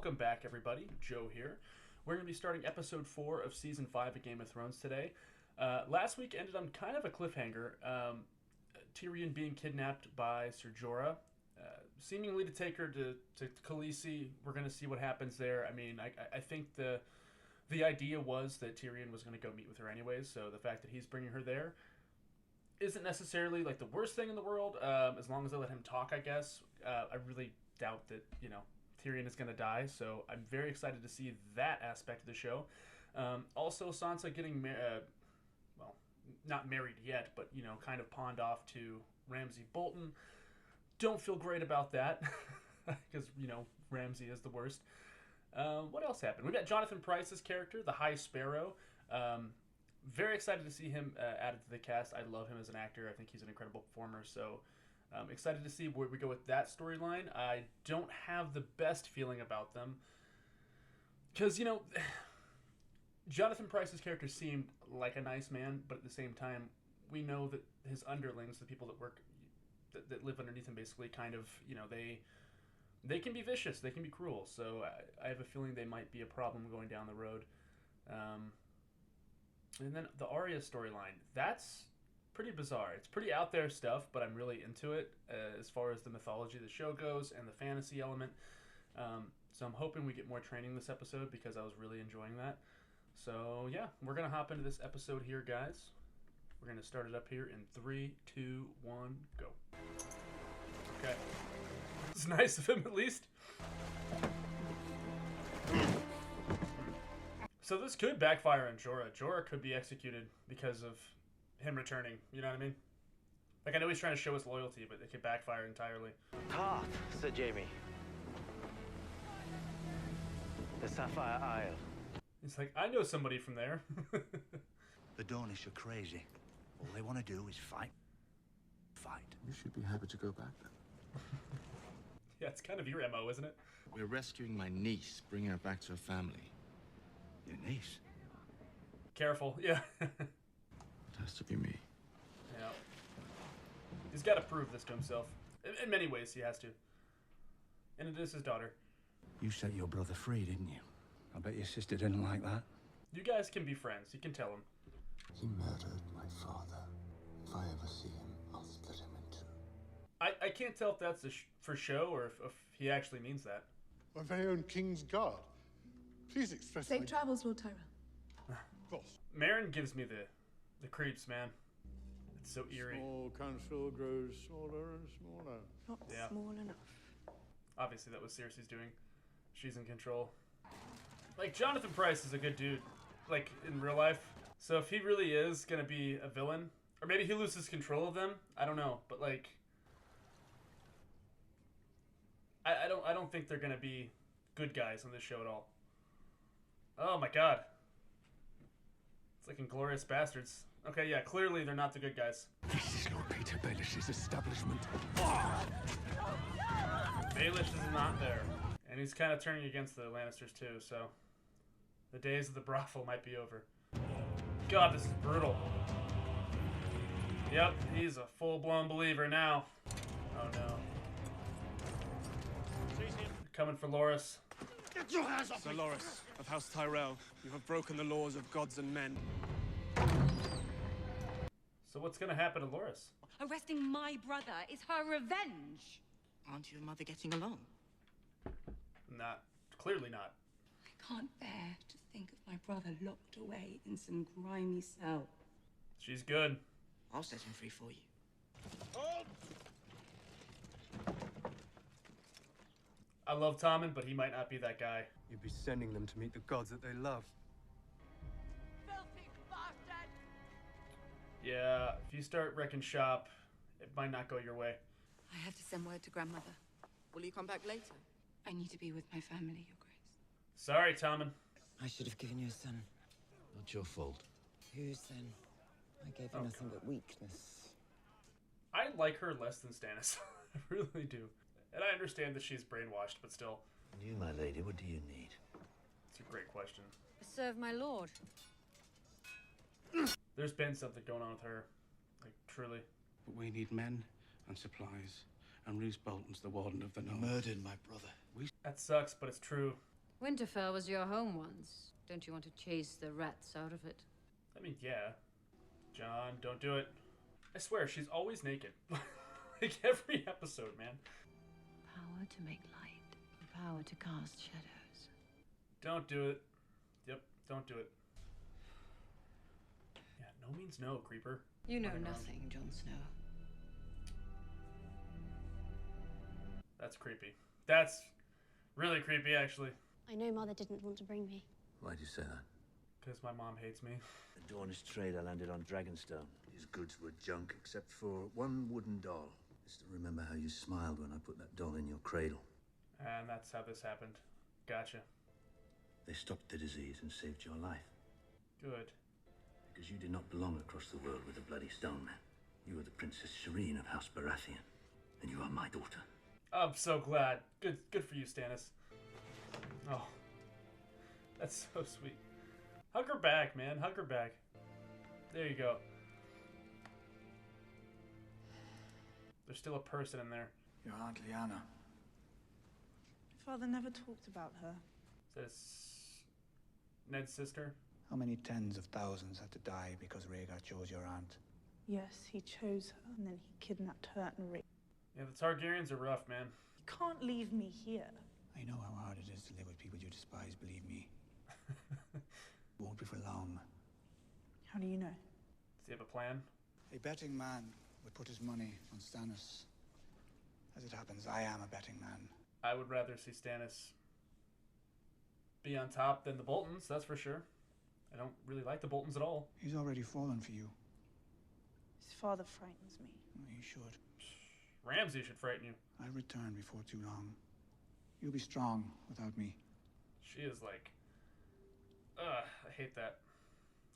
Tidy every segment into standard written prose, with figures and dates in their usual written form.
Welcome back, everybody. Joe here. We're going to be starting episode 4 of season 5 of Game of Thrones today. Last week ended on kind of a cliffhanger. Tyrion being kidnapped by Ser Jorah, seemingly to take her to Khaleesi. We're going to see what happens there. I mean, I think the idea was that Tyrion was going to go meet with her anyways, so the fact that he's bringing her there isn't necessarily like the worst thing in the world, as long as they let him talk, I guess. I really doubt that, Tyrion is going to die, so I'm very excited to see that aspect of the show. Also, Sansa getting, not married yet, but, kind of pawned off to Ramsay Bolton. Don't feel great about that, because, Ramsay is the worst. What else happened? We got Jonathan Pryce's character, the High Sparrow. Very excited to see him added to the cast. I love him as an actor. I think he's an incredible performer, so I'm excited to see where we go with that storyline. I don't have the best feeling about them because, Jonathan Pryce's character seemed like a nice man, but at the same time, we know that his underlings, the people that work, that live underneath him, basically kind of, they can be vicious, they can be cruel, so I have a feeling they might be a problem going down the road. And then the Arya storyline, that's pretty bizarre. It's pretty out there stuff, but I'm really into it as far as the mythology of the show goes and the fantasy element. So I'm hoping we get more training this episode because I was really enjoying that. So yeah, we're going to hop into this episode here, guys. We're going to start it up here in 3, 2, 1, go. Okay. It's nice of him at least. So this could backfire on Jorah. Jorah could be executed because of him returning. You know what I mean? Like, I know he's trying to show his loyalty, but it could backfire entirely. Tarth, Sir Jaime. The Sapphire Isle. He's like, I know somebody from there. The Dornish are crazy. All they want to do is fight. Fight. You should be happy to go back then. Yeah, it's kind of your MO, isn't it? We're rescuing my niece, bringing her back to her family. Your niece? Careful, yeah. It has to be me. Yeah. He's got to prove this to himself. In many ways, he has to. And it is his daughter. You set your brother free, didn't you? I bet your sister didn't like that. You guys can be friends. You can tell him. He murdered my father. If I ever see him, I'll split him in two. I can't tell if that's for show or if he actually means that. My very own King's Guard. Please express Safe my... travels, Lord Tyrell. Of course. Meryn gives me the creeps, man. It's so eerie. Small council grows smaller and smaller. Not Yeah. small enough. Obviously, that was Cersei's doing. She's in control. Like, Jonathan Pryce is a good dude, like, in real life. So if he really is gonna be a villain, or maybe he loses control of them, I don't know. But, like, I don't think they're gonna be good guys on this show at all. Oh my god. It's like Inglourious Bastards. Okay, yeah, clearly they're not the good guys. This is Lord Peter Baelish's establishment. Baelish is not there. And he's kind of turning against the Lannisters too, so the days of the brothel might be over. God, this is brutal. Yep, he's a full-blown believer now. Oh no. Coming for Loras. Get your hands off Sir me! Loras of House Tyrell, you have broken the laws of gods and men. So what's gonna happen to Loras? Arresting my brother is her revenge. Aren't you and Mother getting along? Not. Clearly not. I can't bear to think of my brother locked away in some grimy cell. She's good. I'll set him free for you. I love Tommen, but he might not be that guy. You'd be sending them to meet the gods that they love. Filthy bastard! Yeah, if you start wrecking shop, it might not go your way. I have to send word to grandmother. Will you come back later? I need to be with my family, Your Grace. Sorry, Tommen. I should have given you a son. Not your fault. Whose then? I gave you Oh, nothing but weakness. I like her less than Stannis. I really do. And I understand that she's brainwashed, but still. And you, my lady, what do you need? It's a great question. Serve my lord. There's been something going on with her. Like, truly. But we need men and supplies, and Roose Bolton's the warden of the You north. murdered my brother. That sucks, but it's true. Winterfell was your home once. Don't you want to chase the rats out of it? I mean, yeah. John, don't do it. I swear, she's always naked. Like every episode, man. Power to make light. The power to cast shadows. Don't do it. Yep, don't do it. Yeah, no means no, creeper. You know Running around. nothing, Jon Snow. That's creepy. That's really creepy, actually. I know Mother didn't want to bring me. Why'd you say that? Because my mom hates me. The Dornish trader landed on Dragonstone. His goods were junk except for one wooden doll. I still remember how you smiled when I put that doll in your cradle. And that's how this happened. Gotcha. They stopped the disease and saved your life. Good. Because you did not belong across the world with the Bloody Stone Man. You were the Princess Shireen of House Baratheon. And you are my daughter. I'm so glad. Good for you, Stannis. Oh. That's so sweet. Hug her back, man. Hug her back. There you go. There's still a person in there. Your Aunt Lyanna. Father never talked about her. Is that Ned's sister? How many tens of thousands had to die because Rhaegar chose your aunt? Yes, he chose her, and then he kidnapped her and raped. Yeah, the Targaryens are rough, man. You can't leave me here. I know how hard it is to live with people you despise, believe me. Won't be for long. How do you know? Does he have a plan? A betting man would put his money on Stannis. As it happens, I am a betting man. I would rather see Stannis be on top than the Boltons, that's for sure. I don't really like the Boltons at all. He's already fallen for you. His father frightens me. He should. Ramsay should frighten you. I'll return before too long. You'll be strong without me. She is like... Ugh, I hate that.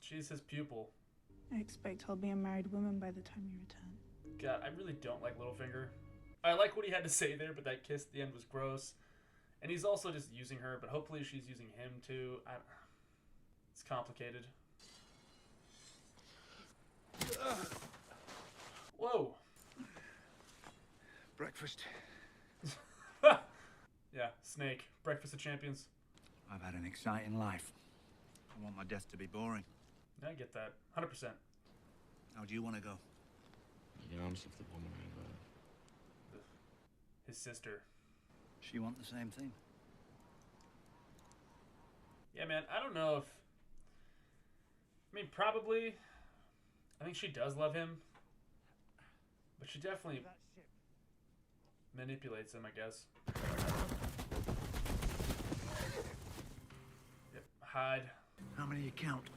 She's his pupil. I expect I'll be a married woman by the time you return. God, I really don't like Littlefinger. I like what he had to say there, but that kiss at the end was gross. And he's also just using her, but hopefully she's using him too. It's complicated. Whoa. Breakfast. Yeah, Snake. Breakfast of Champions. I've had an exciting life. I want my death to be boring. I get that. 100%. How do you want to go? The arms of the woman I love. His sister. She want the same thing? Yeah, man, I don't know if... I mean, probably... I think she does love him. But she definitely manipulates him, I guess. Yep, hide. How many you count?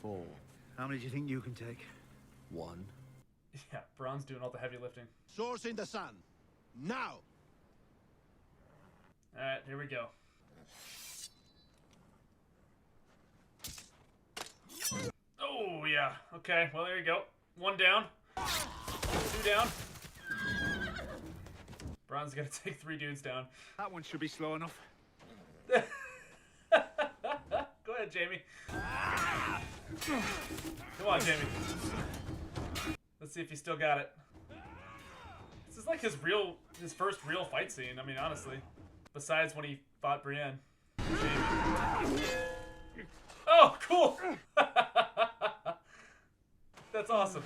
4. How many do you think you can take? 1. Yeah, Bronn's doing all the heavy lifting. Swords in the sun. Now! Alright, here we go. Oh, yeah. Okay, well, there you go. 1 down. 2 down. Bronn's gonna take 3 dudes down. That one should be slow enough. Go ahead, Jamie. Come on, Jamie. Let's see if he still got it. This is like his first real fight scene, I mean, honestly. Besides when he fought Brienne. Jamie. Oh, cool! That's awesome.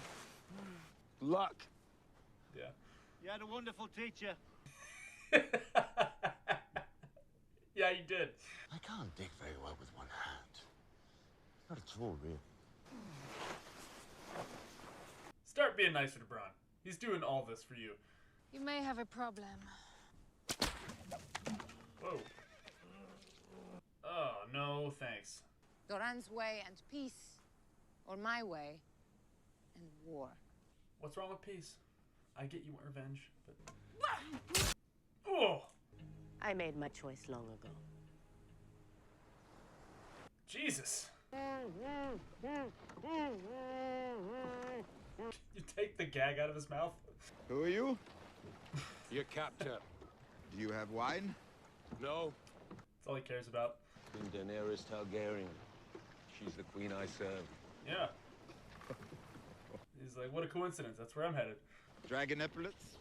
Luck. Yeah. You had a wonderful teacher. Yeah, you did. I can't dig very well with one hand. Not at all, really. Start being nicer to Bronn. He's doing all this for you. You may have a problem. Whoa. Oh, no, thanks. Doran's way and peace, or my way and war. What's wrong with peace? I get you want revenge, but... Oh! I made my choice long ago. Jesus! You take the gag out of his mouth? Who are you? Your captain. Do you have wine? No. That's all he cares about. Queen Daenerys Targaryen. She's the queen I serve. Yeah. He's like, what a coincidence. That's where I'm headed. Dragon epaulets?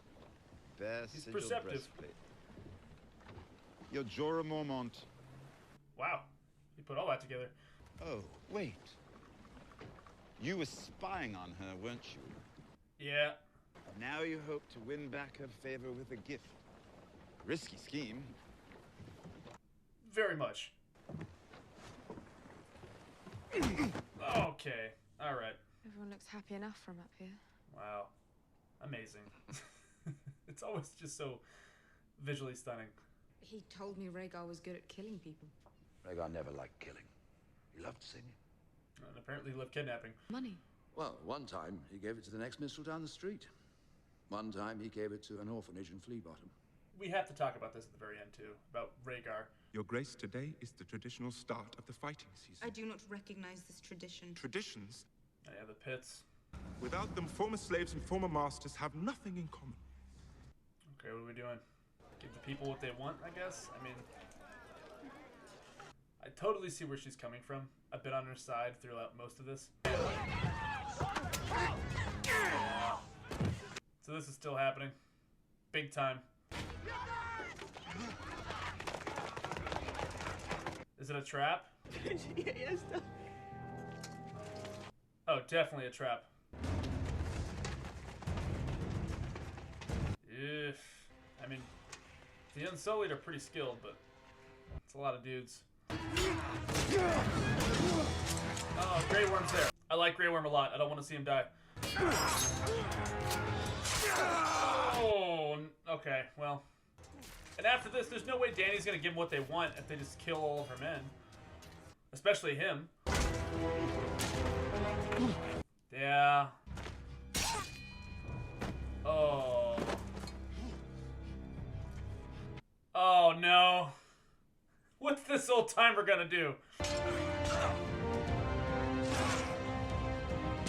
Bear He's sigil perceptive. breastplate. You're Jorah Mormont. Wow. You put all that together. Oh, wait. You were spying on her, weren't you? Yeah. Now you hope to win back her favor with a gift. Risky scheme. Very much. Okay. All right. Everyone looks happy enough from up here. Wow. Amazing. It's always just so visually stunning. He told me Rhaegar was good at killing people. Rhaegar never liked killing. He loved singing. And apparently he loved kidnapping. Money. Well, one time he gave it to the next minstrel down the street. One time he gave it to an orphanage in Flea Bottom. We have to talk about this at the very end, too. About Rhaegar. Your Grace, today is the traditional start of the fighting season. I do not recognize this tradition. Traditions? Oh, yeah, the pits. Without them, former slaves and former masters have nothing in common. Okay, what are we doing? Give the people what they want, I guess? I mean, I totally see where she's coming from. I've been on her side throughout most of this. So this is still happening. Big time. Is it a trap? Oh, definitely a trap. I mean, the Unsullied are pretty skilled, but it's a lot of dudes. Oh, Grey Worm's there. I like Grey Worm a lot. I don't want to see him die. Oh, okay, well. And after this, there's no way Dany's going to give them what they want if they just kill all of her men. Especially him. Yeah. Oh. Oh, no. What's this old timer going to do?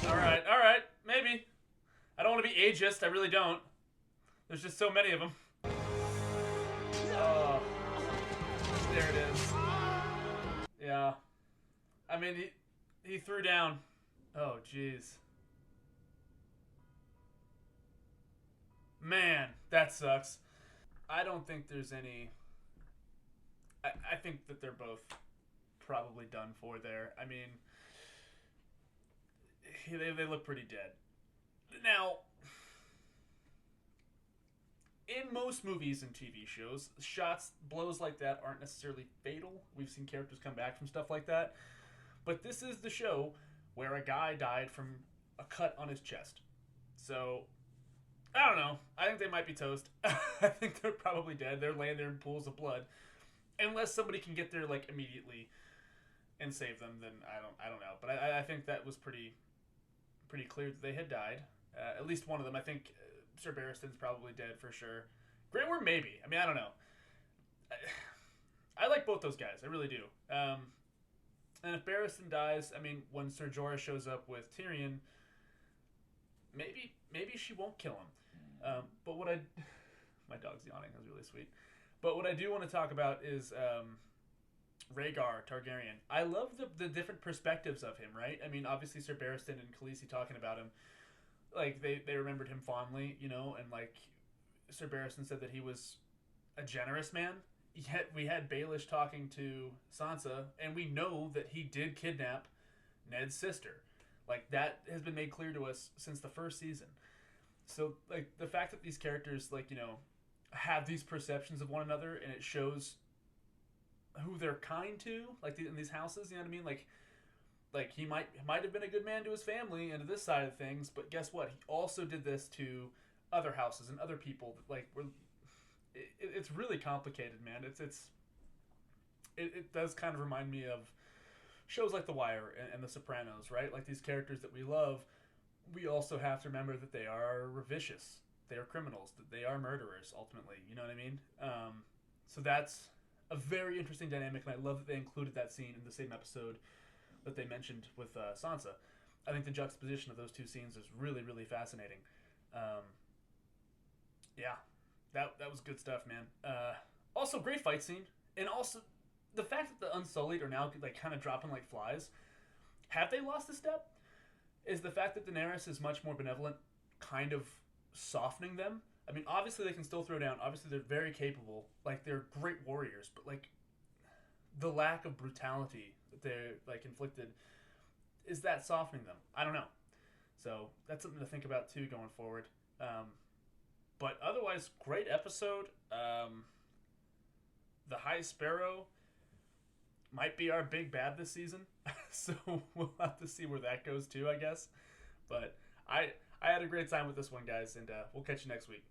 Alright, maybe. I don't want to be ageist, I really don't. There's just so many of them. Oh, there it is. Yeah. I mean, he threw down. Oh, jeez. Man, that sucks. I don't think there's any... I think that they're both probably done for there. I mean, they look pretty dead. Now, in most movies and TV shows, blows like that aren't necessarily fatal. We've seen characters come back from stuff like that. But this is the show where a guy died from a cut on his chest. So, I don't know. I think they might be toast. I think they're probably dead. They're laying there in pools of blood. Unless somebody can get there, like, immediately and save them, then I don't know. But I think that was pretty clear that they had died. At least one of them. I think Sir Barristan's probably dead for sure. Grey Worm, maybe. I mean, I don't know. I like both those guys. I really do. And if Barristan dies, I mean, when Ser Jorah shows up with Tyrion, maybe she won't kill him. But what my dog's yawning. That was really sweet. But what I do want to talk about is Rhaegar Targaryen. I love the different perspectives of him, right? I mean, obviously Sir Barristan and Khaleesi talking about him, like, they remembered him fondly, you know, and, like, Sir Barristan said that he was a generous man. Yet we had Baelish talking to Sansa, and we know that he did kidnap Ned's sister. Like, that has been made clear to us since the first season. So, like, the fact that these characters, like, you know, have these perceptions of one another, and it shows who they're kind to, like, in these houses, you know what I mean? Like he might have been a good man to his family and to this side of things, but guess what? He also did this to other houses and other people. Like, it's really complicated, man. It does kind of remind me of shows like The Wire and The Sopranos, right? Like, these characters that we love, we also have to remember that they are vicious. They are criminals. That they are murderers, ultimately. You know what I mean? So that's a very interesting dynamic, and I love that they included that scene in the same episode that they mentioned with Sansa. I think the juxtaposition of those two scenes is really, really fascinating. Yeah, that was good stuff, man. Also, great fight scene, and also the fact that the Unsullied are now, like, kind of dropping like flies. Have they lost a step? Is the fact that Daenerys is much more benevolent kind of softening them? I mean, obviously they can still throw down. Obviously they're very capable. Like, they're great warriors, but, like, the lack of brutality that they're like inflicted, is that softening them? I don't know. So that's something to think about too going forward. But otherwise, great episode. The High Sparrow might be our big bad this season, so we'll have to see where that goes too, I guess. But I had a great time with this one, guys, and we'll catch you next week.